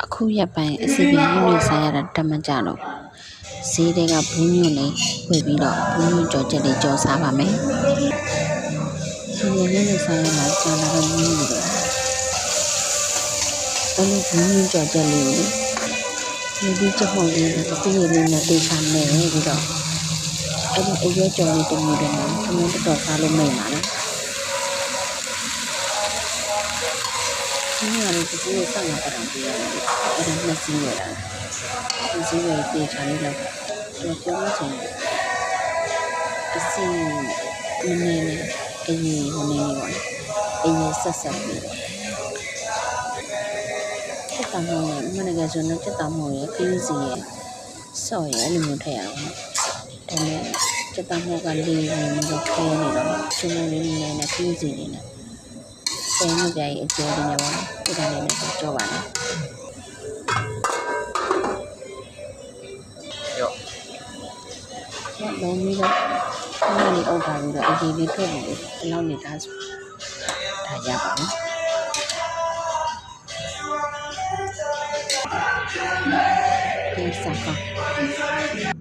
အခုရက်ပိုင်းအစီအပြန်ညွှန်ဆိုင်ရတာတမကြတော့ဈေးတွေကဘူးညွန့်နေဝယ်ပြီးတော့ဘူးညွန့်ကြော်ချက်တွေကြော်စားပါမယ်ဒီနေ့ညွှန်ဆိုင်ရမှာကြာလာတော့ညွှန့်နေတယ်အဲ့လိုဘူးညွန့်ကြော်ချက်လေးကိုလေဒီချက်မှုန်လေးတတိယလေးနဲ့တေးချမယ်ပြီးတော့အဲ့ဒီအရွက်ကြော်လေးတစ်မျိုးတည်းမှာခမင်းတော်စားလို့မိတ်ပါလေဒီနေ့လည်းဒီလိုဆက်လာတာပြရတယ်အဲ့ဒါနှစ်စီးရတာဒီစီးရတေးချလေးလောက်တော့ပြောမချင်ဘူးအစီနည်းနည်းနဲ့အရင်ဟိုနေနေပါလေအရင်ဆက်ပြီးချက်တောင်မောင်းရမနက်ကဆိုတော့ချက်တောင်မောင်းရခင်းစီရဆော့ရအဲ့လိုမျိုးထည့်ရအောင်ဒါနဲ့ချက်တောင်မောင်းကလေးဝင်တော့ခဲနေတော့ချင်းလေးလေးနဲ့ခင်းစီနေနဲ့ဆယ်နှစ်ကြာကြီးအကျိုးလေးနဲ့ပေါ့ဒီကနေ့လည်းကြောပါမယ်ရော့လုံးပြီးတော့ခဏလေးအုပ်ထားပြီးတော့အကြီးလေးထွက်ပြီးဒီလောက်နေတာဆိုဒါရပါမယ်ဒီစားကောင်း